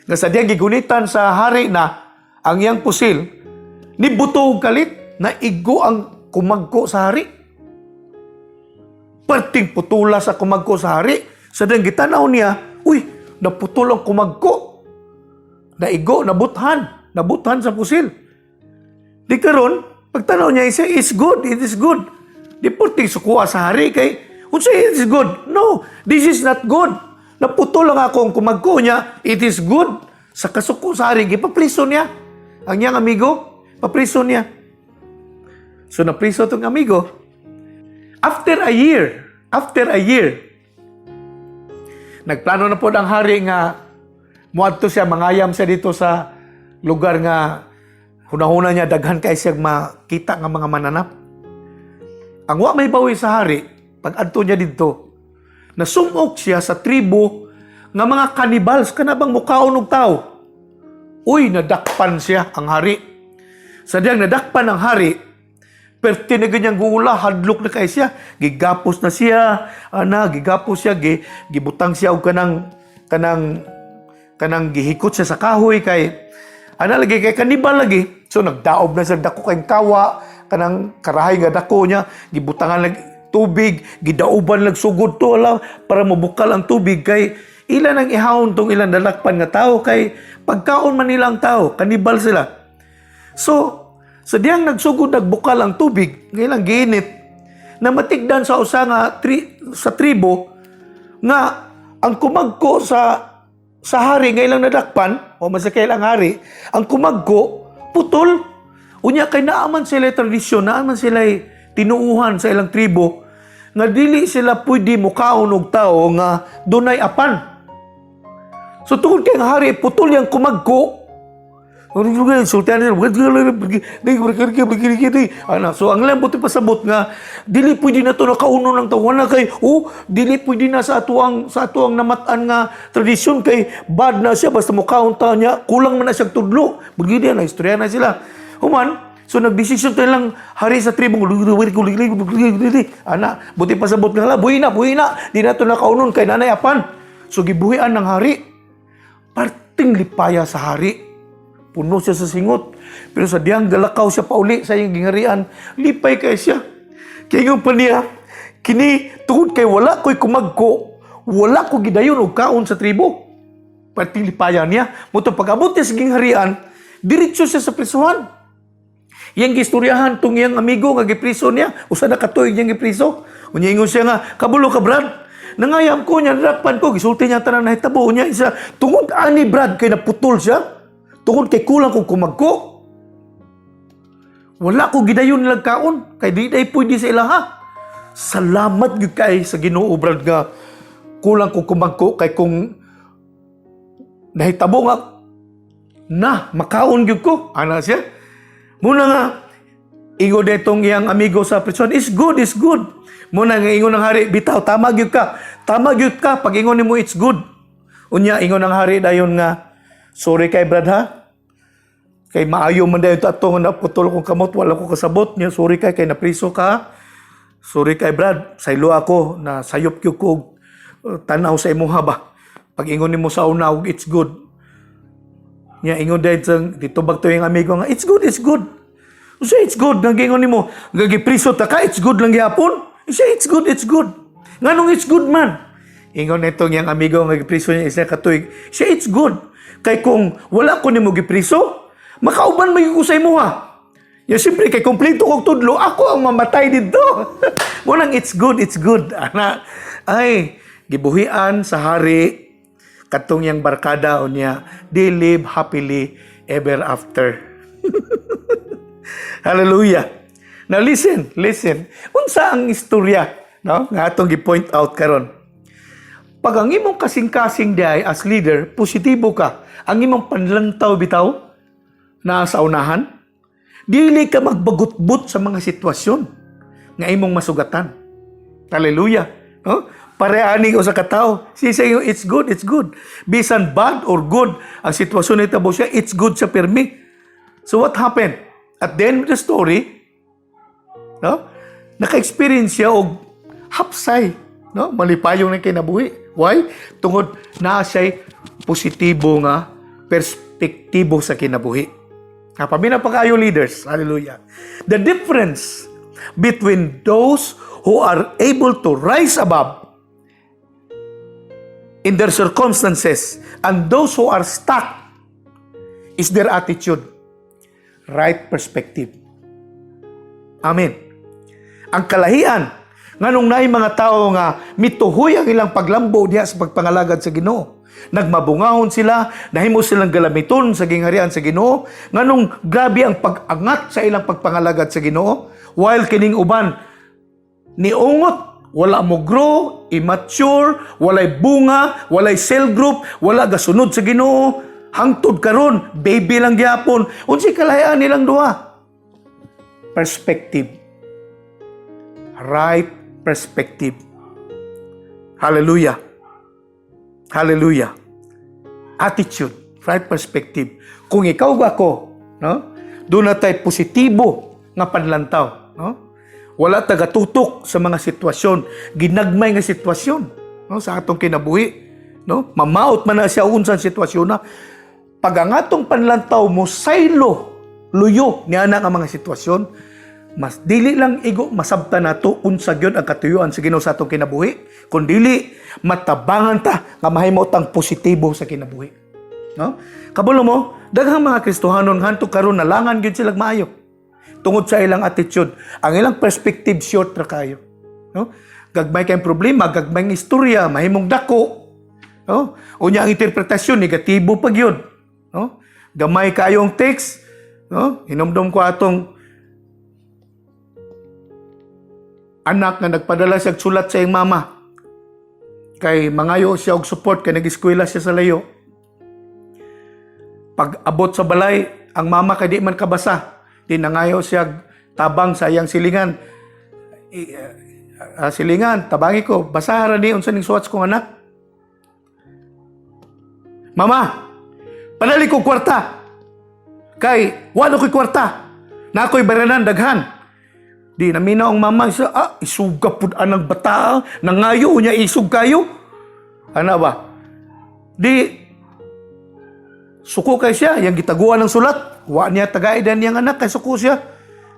Nga sa diyang gigunitan sa hari na ang iyang pusil, ni butog kalit na igo ang kumagko sa hari. Perting putula sa kumagko sa hari. Sa diyang gitanaw niya, uy, naputol ang kumagko. Naigo, nabuthan sa pusil. Di karon, pagtanaw niya isa, it's good, it is good. Di perting sukuha sa hari kay, unsa it is good? No, this is not good. Naputol lang ako ang kumagko niya, it is good. Sa kasuko sa hari, ipapriso niya. Ang niyang amigo, papriso niya. So, napriso itong amigo. After a year, nagplano na po ang hari nga muadto siya, mangayam siya dito sa lugar nga hunahuna niya, daghan kay siya makita nga mga mananap. Ang wa may bawi sa hari, pag adto niya dito, nasumok siya sa tribo nga mga kanibals, kanabang mukaon og tao. Uy, nadakpan siya ang hari. Sadyang nadakpan ang hari, perti na ganyang gula, hadlok na kay siya, gigapos na siya, gigapos siya, gibutang siya og kanang gihikot siya sa kahoy kay, lagi kay kanibal lagi. So nagdaob na siya, dako kay kawa, kanang karahay nga dako niya, gibutangan lagi tubig, gidauban lag sugod to para mabukal ang tubig kay ilan ang ihawon tong ilang dalakpan nga tao kay pagkaon man nilang tao, kanibal sila. So, sa diyang nagsugod nagbukal ang tubig, ngailang ginit, na matigdan sa usa nga sa tribo nga ang kumagko sa hari ngailang nadakpan, o masakay ang hari, ang kumagko putol. Unya kay naaman sila tradisyon, naaman sila tinuuhan sa ilang tribo nga dili sila pwede mukaon og tao nga dunay apan. So tungod kay nga hari putol yang kumagko. Sultan so ang lambot pasabot nga dili pwede na to nakauno ng tao na kay dili pwede na sa atuang namatan nga tradisyon kay bad na siya basta mukaon ta niya kulang man na siya tudlo. Begini na istorya na sila. Human, so nagdesisyon tayo lang hari sa tribong buti pasabot nga buhi na di na to nakaunon kay nanay apan. So gibuhian ng hari, parting lipaya sa hari. Puno siya sa singot. Pero sa diyang galakaw siya pauli sa iyang gingharian, lipay kay siya. Kaya yung pa niya, kini tungod kay wala ko'y kumagko, wala ko gidayon o kaon sa tribo. Parting lipayan niya. Muto pag-abot niya sa gingharian, diretso siya sa prisuhan. Yang gistoryahan tong iyang amigo nga gipriso niya, usa na katoy niyang gipriso. Unya ingon siya nga, kabulo ka Brad. Nangayam ko niya, nadakpan ko, gisulti niya tanan na hitabo niya isa. Tungod ani Brad kay naputol siya. Tungod kay kulang ko kumagko. Wala ko gidayon nilang kaon. Kay di day pwede sa ilaha. Salamat gyud kay sa Ginoo Brad nga kulang ko kumagko. Kay kung nahitabo nga, makaon gyud ko. Ana siya. Muna nga, ingon itong iyang amigo sa prison, it's good, it's good. Muna nga ingon ng hari, bitaw, tama gyud ka. Tama gyud ka, pag ingon nimo it's good. Unya, ingon ng hari dayon nga, sorry kay Brad ha. Kay maayo man dayon ato nga naputol kong kamot, wala ko kasabot niya. Sorry kay napriso ka. Sorry kay Brad, saylo ako na sayop gyud ko tanaw sa imuha ba. Pag ingon nimo sa una, it's good. Nya ingon dayon dito bag to yung amigo nga, it's good, it's good. So it's good, nag-ingon nimo, gagipriso ta ka, it's good lang gyapon. Siya, it's good, it's good. Nganong it's good man? Ingon nitong yung amigo nga gipriso niya isa katuig. Siya, it's good. Kay kung wala ko nimo gipriso, makauban magig ko sa imuha. Ya siyempre kay kompleto kog tudlo, ako ang mamatay dito. Munang it's good. Ana, ay gibuhian sa hari katong yang barkada unya, they live happily ever after. Hallelujah. Now listen. Unsa ang istorya, no? Nga atong gi-point out karon. Pag ang imong kasing-kasing diay as leader, positibo ka. Ang imong panlantaw bitaw na sa unahan, dili ka magbagut-but sa mga sitwasyon nga imong masugatan. Hallelujah. No? Pareani ko sa katao. Si say it's good. Bisan bad or good ang sitwasyon nito siya, it's good sa permi. So what happened? At the end of the story, no? Naka-experience siya og hapsay, no? Malipayong na kinabuhi. Why? Tungod na siya positibo nga perspektibo sa kinabuhi. Pamina pa kayo leaders. Hallelujah. The difference between those who are able to rise above in their circumstances and those who are stuck is their attitude. Right perspective. Amen. Ang kalahian, nganong naay mga tao nga mituhoy ang ilang paglambo diha sa pagpangalagad sa Ginoo. Nagmabungahon sila, nahimo silang galamiton sa gingharian sa Ginoo, nganong grabe ang pag-angat sa ilang pagpangalagad sa Ginoo, while kining uban niungot, wala mo grow, immature, walay bunga, walay cell group, wala gasunod sa Ginoo. Hangtod karon, baby lang gyapon. Unsay kalahian nilang duha? Perspective. Right perspective. Hallelujah. Hallelujah. Attitude, right perspective. Kung ikaw ba ko, no? Doon na tayo positibo nga panlantaw, no? Wala tagatutok sa mga sitwasyon, ginagmay nga sitwasyon, no? Sa atong kinabuhi, no? Mamaot man na siya unsang sitwasyon na pag ang atong panlantaw mo saylo, luyo niya na ang mga sitwasyon, mas dili lang igo masabta nato unsa gyud ang katuyuan sa Ginoo sa atong kinabuhi, kundi matabangan ta nga mahimutang positibo sa kinabuhi. No? Kabulo mo, daghang mga Kristohanon nganto karon nalangan gyud sila maayo. Tungod sa ilang attitude, ang ilang perspective short ra kayo. No? Gagmay kay problema, gagmay ng istorya, mahimong dako. No? Unya ang interpretasyon negatibo pa gyud. No? Gamay kayong text, no? Hinumdum ko atong anak na nagpadala siya sulat sa iyang mama. Kay mangayo siya og support kay nag-eskwela siya sa layo. Pag abot sa balay, ang mama kay di man kabasa. Di nangayo siya tabang sa iyang silingan. Silingan, tabangi ko, basahan ni unsa ning suwat kong anak. Mama, padali ko kwarta. Kay wala ko'y kwarta. Na ako'y baranan daghan. Di naminaw ang mama siya, isuga pud anang bata, nangayo niya isug kayo. Ana ba? Di suko kay siya, yang gitaguan ng sulat. Wa niya tagaidan niyang anak kay suko siya.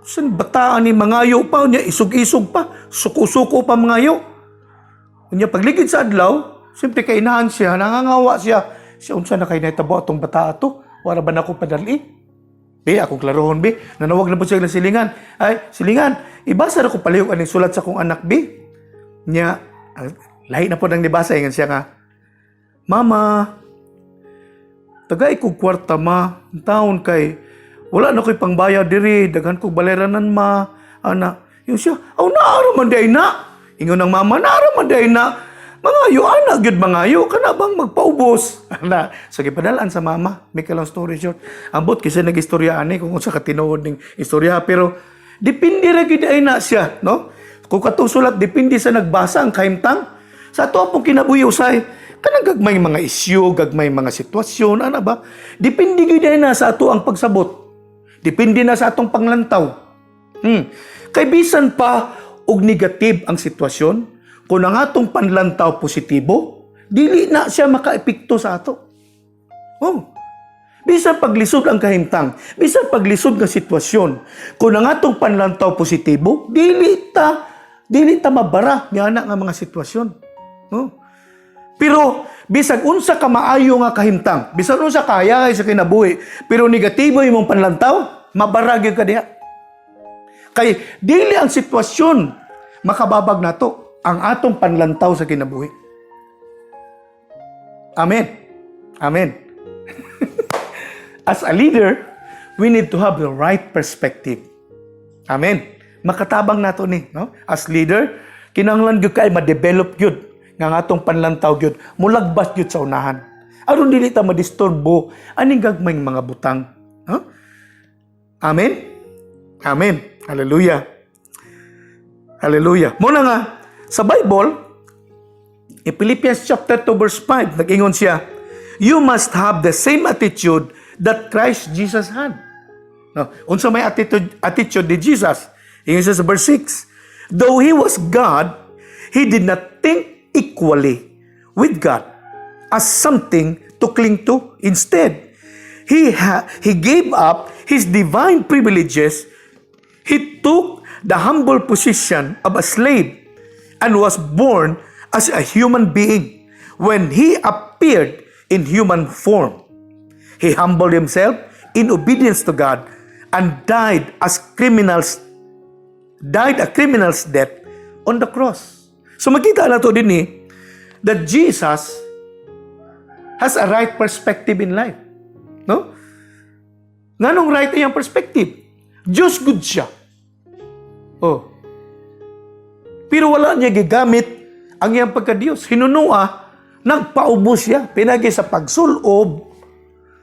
San bataan ni mangayo pa niya isug-isug pa, suko-suko pa mangayo. Unya pagligid sa adlaw, simple kay inahan siya, nangangawa siya. Siya unsa na kay nahitabo atong bata ato? Wala ba nako padali? Be, akong klarohon, be. Nanawag na po siya ng silingan. Ay, silingan, ibasa na ko palihog aning sulat sa kong anak, be. Nya, lahi na po nang nibasa. Ingan siya nga, Mama, tagay kong kwarta, ma. Ang taon kay, wala na ko'y pangbaya diri. Daghan kong baleranan, ma. Ana, yung siya, naaraman day na. Ingon ng mama, naaraman day na. Mangayo, anak, gyud mangayo, kana bang magpaubos? Ana, sige padalaan sa mama, make a long story short. Ambot kasi nag-istorya ani kung sa katinuod ning istorya, pero depende ra gyud ay na siya, no? Kung katong sulat, depende sa nagbasa ang kahimtang. Sa ato pong kinabuhi usay, kanang gagmay mga isyu, gagmay mga sitwasyon, ana ba? Depende gyud ay na sa ato ang pagsabot. Depende na sa atong panglantaw. Kay bisan pa og negative ang sitwasyon, kung ang atong panlantaw positibo, dili na siya makaepekto sa ato. Bisan paglisod ang kahimtang, bisan paglisod ng sitwasyon, kung ang atong panlantaw positibo, dili ta mabara nga nga mga sitwasyon. Pero bisan unsa ka maayo nga kahimtang, bisan unsa kaya sa kinabuhi, pero negatibo imong panlantaw, mabara gyud ka diha. Kay dili ang sitwasyon makababag nato ang atong panlantaw sa kinabuhi. Amen. Amen. As a leader, we need to have the right perspective. Amen. Makatabang nato ni, no? As leader, kinahanglan gyud kay ma-develop gyud nga atong panlantaw gyud, mulagbas gyud sa unahan. Aron dili ta madisturbo aning gagmayng mga butang. No? Amen. Amen. Hallelujah. Hallelujah. Muna nga sa Bible, in Philippians chapter 2 verse 5, nag-ingon siya, you must have the same attitude that Christ Jesus had. No, unsa may attitude ni Jesus? Ingon siya sa verse 6, though He was God, He did not think equally with God as something to cling to. Instead, He gave up His divine privileges. He took the humble position of a slave and was born as a human being. When He appeared in human form, He humbled Himself in obedience to God and died a criminal's death on the cross. So makita na to din that Jesus has a right perspective in life. No? Nganong right iyang perspective? Diyos good siya. Pero wala niya gigamit ang iyang pagka-Diyos. Hinunua, nagpaubos siya. Pinagi sa pagsulob,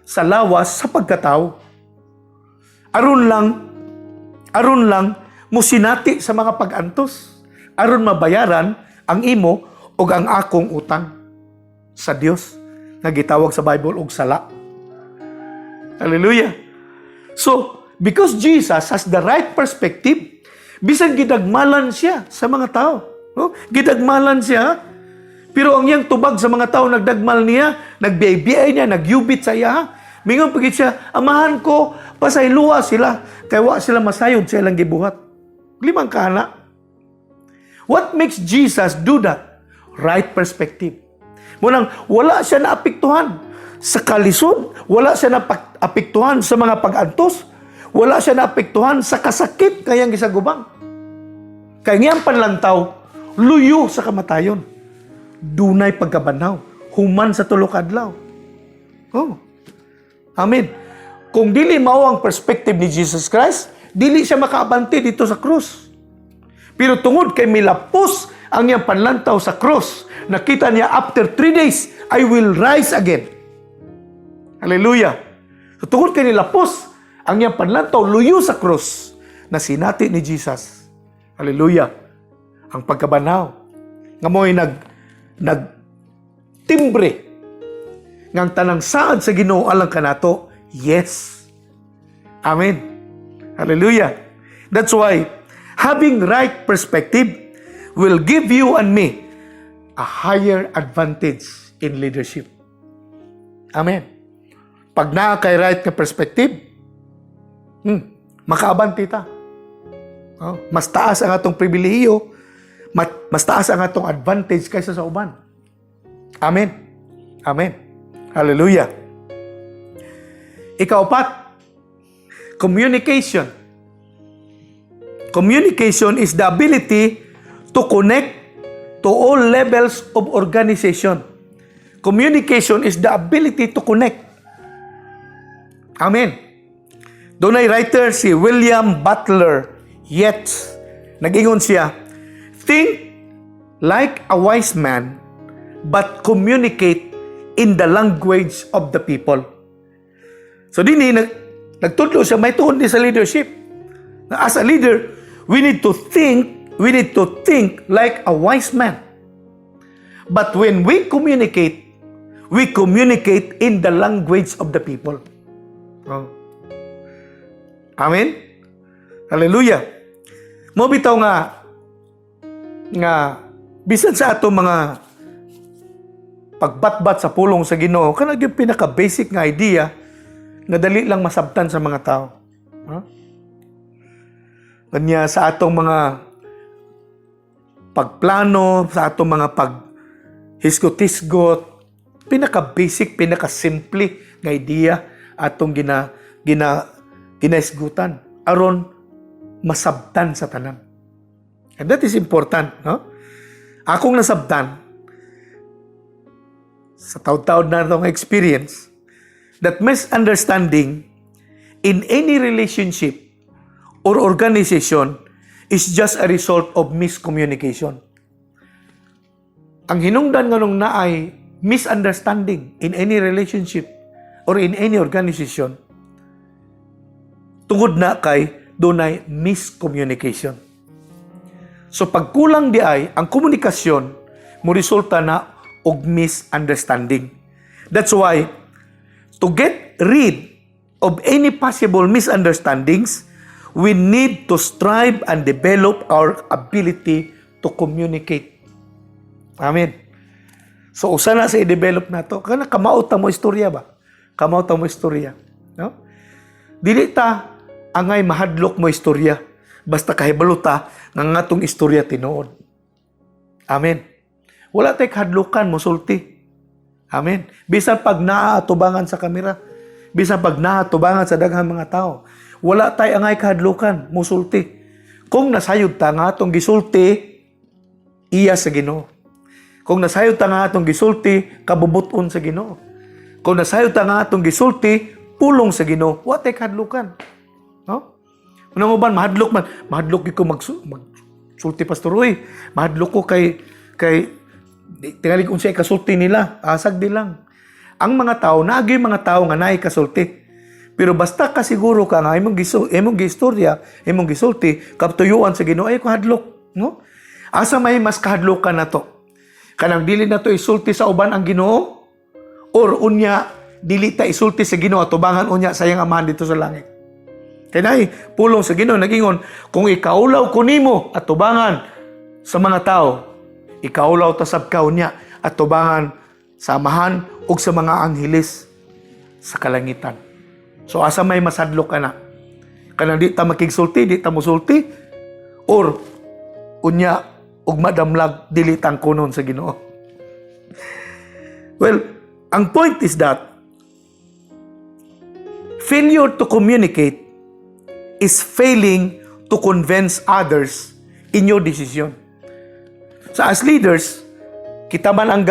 sa lawas, sa pagkatao. Aron lang, musinati sa mga pag-antos. Aron mabayaran ang imo o ang akong utang sa Diyos. Nagitawag sa Bible og sala. Hallelujah. So, because Jesus has the right perspective, bisan gidagmalan siya sa mga tao. No? Gidagmalan siya. Pero ang iyang tubag sa mga tao, nagdagmal niya, nagbiyay niya, nagyubit sa iya. Mingon pagit siya, amahan ko, pasayluwa sila. Kaya wa sila masayod sa ilang gibuhat. 5 kana. What makes Jesus do that? Right perspective. Munang, wala siya naapektuhan sa kalisod. Wala siya naapektuhan sa mga pag-antos. Wala siya naapektuhan sa kasakit kayang gisagubang. Kaya ngayang panlantaw, luyo sa kamatayon. Dunay pagkabanaw. Human sa tulok adlaw. Amen. Kung dili mao ang perspective ni Jesus Christ, dili siya makaabante dito sa krus. Pero tungod kay milapos ang iyang panlantaw sa krus, nakita niya after 3 days, I will rise again. Hallelujah. So, tungod kay nilapos ang iyang panlantaw, luyo sa krus, na sinati ni Jesus. Hallelujah. Ang pagkabanaw. Nga mo'y nagtimbre. Ngang tanang saad sa Ginoo alang kanato, yes. Amen. Hallelujah. That's why, having right perspective will give you and me a higher advantage in leadership. Amen. Pag naa kay right na perspective, makaabante ta. Mas taas ang atong pribilehiyo, mas taas ang atong advantage kaysa sa uban. Amen. Amen. Hallelujah. Ika-4, communication. Communication is the ability to connect to all levels of organization. Communication is the ability to connect. Amen. Doon ay writer si William Butler Yeats. Nag-ingon siya, think like a wise man but communicate in the language of the people. So dinhi nagtudlo siya may tuon din sa leadership. Na as a leader, we need to think like a wise man. But when we communicate in the language of the people. Oh. Amen? Hallelujah. Mo bitaw nga bisan sa ato mga pagbatbat sa pulong sa Ginoo, kana gyud pinaka-basic nga idea nga dali lang masabtan sa mga tao. Huh? Kanya sa atong mga pagplano, sa atong mga paghisgot-hisgot, pinaka-basic, pinaka-simple nga idea atong ginaisgutan aron masabtan sa tanan. And that is important, no? Akong nasabtan sa taud-taud na itong experience that misunderstanding in any relationship or organization is just a result of miscommunication. Ang hinungdan nga nung naay misunderstanding in any relationship or in any organization, tungod na kay dunay miscommunication. So pagkulang di ay, ang komunikasyon mo resulta na og misunderstanding. That's why, to get rid of any possible misunderstandings, we need to strive and develop our ability to communicate. Amen. So usa na sa i-develop nato, kana kamaot mo istorya ba? Kamaot mo istorya, no? Dili ta angay mahadlok mo istorya, basta kahibalo ta nga ngatong istorya tinuod. Amen. Wala tay kahadlokan mo sulti. Amen. Bisan pag naatubangan sa kamera, bisan pag naatubangan sa daghang mga tao, wala tay angay kahadlokan mo sulti. Kung nasayod ta nga atong gisulti, iya sa Ginoo. Kung nasayod ta nga atong gisulti, kabubuton sa Ginoo. Kung nasayod ta nga atong gisulti, pulong sa Ginoo. Wa tay kahadlokan. No? Ano mo ba, mahadlok ko magsulti pastor, uy. Mahadlok ko kay tingali kung siya kasulti nila, asag di lang. Ang mga tao, naagi mga tao nga naay kasulti. Pero basta kasiguro ka nga, imong gistorya, imong gisulti, kaptuyuan sa Ginoo, ay ko hadlok. No? Asa may mas kahadlokan na to? Kanang dili na to isulti sa uban ang Ginoo? Or unya, dili ta isulti sa Ginoo, tubangan unya sayang amahan dito sa langit. Kaya pulong sa Ginoo nagingon, kung ikaulaw ko nimo at tubangan sa mga tao, ikaulaw ta sab ka unya at tubangan sa amahan ug sa mga angheles sa kalangitan. So asa may masadlok ka na? Kanang di ta makigsulti, di ta mosulti, or unya ug madamlag dili tang kunon sa Ginoo. Well, ang point is that failure to communicate is failing to convince others in your decision. So as leaders, kita man ang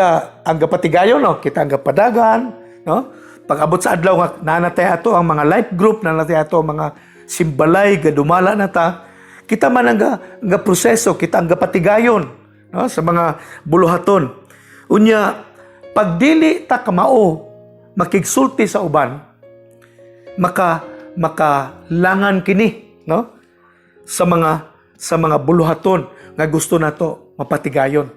patigayon, no? Kita ang padagan, no? Pag-abot sa adlaw nga nanatay ato ang mga life group, nanatay ato ang mga simbalay gadumala na ta. Kita man ang proseso, kita ang patigayon, no? Sa mga buluhaton. Unya, pag dili ta kamao makigsulti sa uban, makalangan kini, no? Sa mga buluhaton nga gusto nato mapatigayon.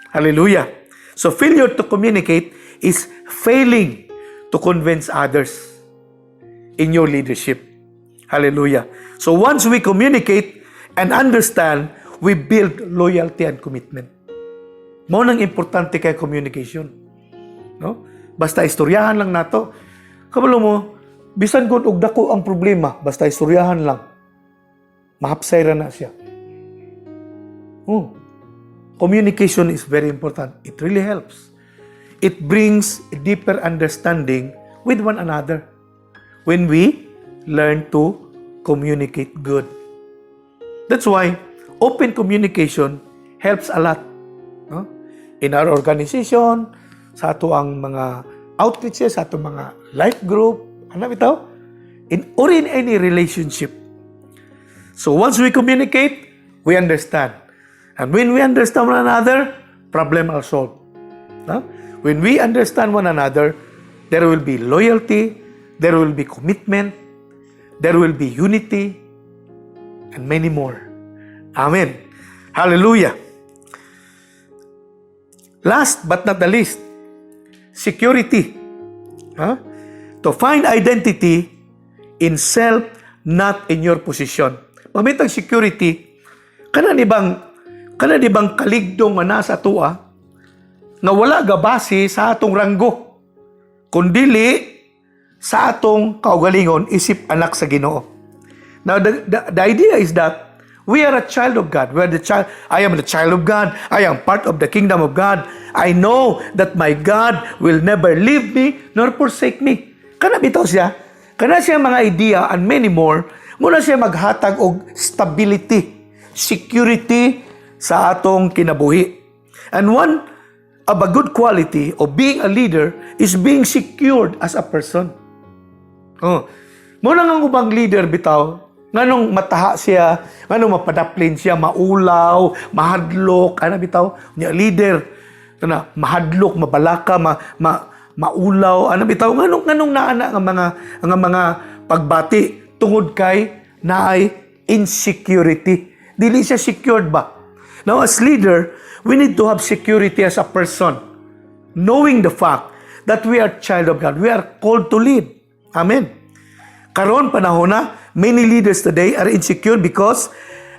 Hallelujah. So failure to communicate is failing to convince others in your leadership. Hallelujah. So once we communicate and understand, we build loyalty and commitment. Mao nang importante kay communication. No? Basta istoryahan lang nato. Kabalo mo, bisan kung og dako ang problema, basta istoryahan lang. Mahapsay ra na siya. Communication is very important. It really helps. It brings a deeper understanding with one another when we learn to communicate good. That's why open communication helps a lot. No? In our organization, sa ato ang mga outreaches, sa ato mga life group, ano bitaw? Or in any relationship. So once we communicate, we understand. And when we understand one another, problem are solved. No? When we understand one another, there will be loyalty, there will be commitment, there will be unity, and many more. Amen. Hallelujah. Last but not the least, security. To find identity in self, not in your position. Pamitang security, kana di bang kaligdong nga nasa tuwa, nga wala ga base sa atong ranggo, kundili sa atong kaugalingon isip anak sa Ginoo. Now the idea is that we are a child of God. I am the child of God. I am part of the kingdom of God. I know that my God will never leave me nor forsake me. Kana bitaw siya, kana siya mga idea and many more, muna siya maghatag og stability, security sa atong kinabuhi. And one of a good quality of being a leader is being secured as a person. Muna nga ubang leader bitaw, nganong mataha siya, nganong mapadaplin siya, maulaw, mahadlok, ano bitaw, niya leader, mahadlok, mabalaka, maulaw, ano bitaw, nganong naana ang mga pagbati tungod kay naay insecurity. Dili siya secured ba? Now as leader, we need to have security as a person, knowing the fact that we are child of God. We are called to lead. Amen. Karon panahon na, many leaders today are insecure because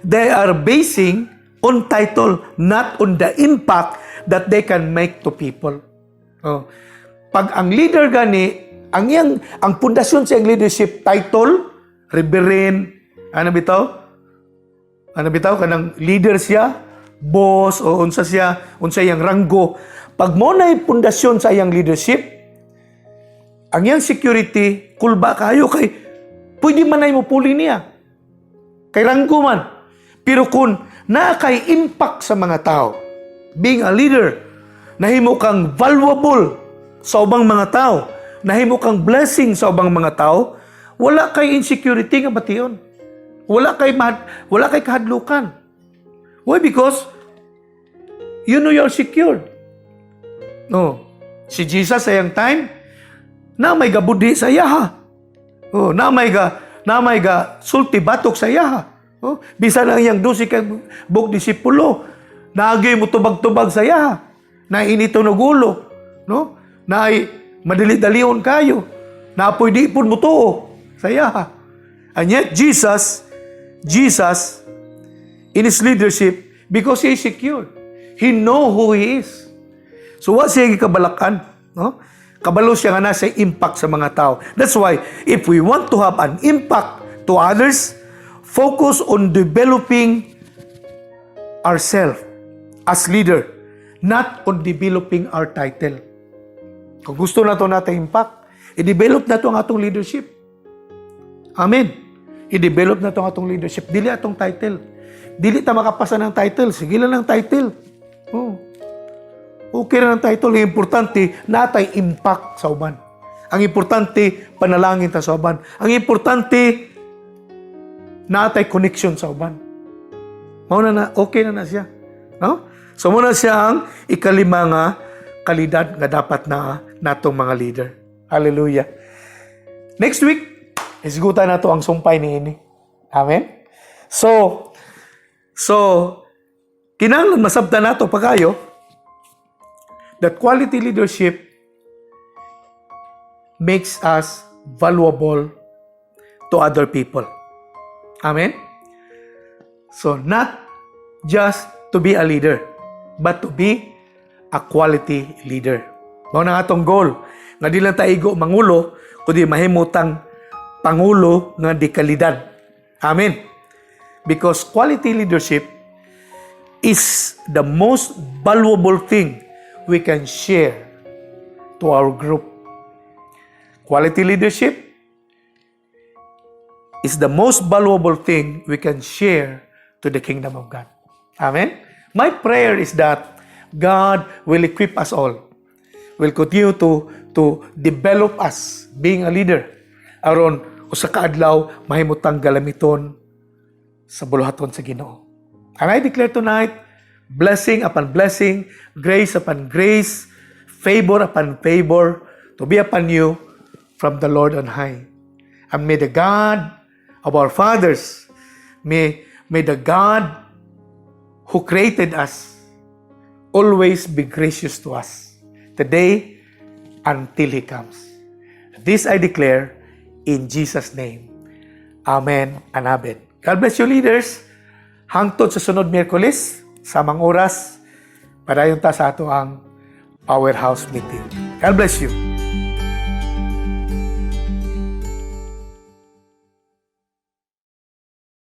they are basing on title, not on the impact that they can make to people. Pag ang leader gani, ang pundasyon sa leadership title, reverend, ano bitaw kanang leader siya, boss o unsa yang ranggo. Pag mo na pundasyon sa iyang leadership, ang iyang security kulba kayo kay pwede man ay mo puli niya. Kay ranggo man. Pero kung na kay impact sa mga tao, being a leader, nahimo kang valuable sa ubang mga tao, nahimo kang blessing sa ubang mga tao, wala kay insecurity nga bation. Wala kay kahadlukan. Why? Because you know you're secured. No. Si Jesus sa iyang time, na may gabudi sa yaha. Na may ga sulti batok sa yaha. Bisan ang iyang 12 kay bug disipulo, naagay mo tubag-tubag sa yaha. Na inito no gulo, no? Na ay madali-dalion kayo. Na pwede pud mo tuo sa yaha. And yet Jesus in his leadership, because he is secure, he know who he is. So what siya gikabalakan, no? Kabalo siya nga nasa impact sa mga tao. That's why, if we want to have an impact to others, focus on developing ourselves as leader, not on developing our title. Kung gusto na ito natin impact, i-develop na ito ang atong leadership. Amen. I-develop na ito ang atong leadership. Dili atong title. Dili ta makapasa ng title. Sige lang ng title. Okay na ng title. Ang importante, natay impact sa uban. Ang importante, panalangin ta sa uban. Ang importante, natay connection sa uban. Okay na siya. No? So muna siya ang ikalima nga kalidad nga dapat na natong mga leader. Hallelujah. Next week, isgutan na to ang sumpay ni ini. Amen? So kinahanglan masabtan nato pa kayo that quality leadership makes us valuable to other people. Amen? So, not just to be a leader, but to be a quality leader. Mao na atong goal. Nga di lang taigo mangulo, kundi mahimutang pangulo nga di kalidad. Amen? Because quality leadership is the most valuable thing we can share to our group. Quality leadership is the most valuable thing we can share to the kingdom of God. Amen? My prayer is that God will equip us all, will continue to develop us being a leader. Aron usa ka adlaw mahimutang galamiton sa buluhaton sa Ginoo. And I declare tonight, blessing upon blessing, grace upon grace, favor upon favor to be upon you from the Lord on high. And may the God of our fathers, may the God who created us always be gracious to us today until He comes. This I declare in Jesus' name. Amen and amen. God bless you, leaders. Hangtod sa sunod Miyerkules, samang oras, padayon ta sa ato ang Powerhouse meeting. God bless you.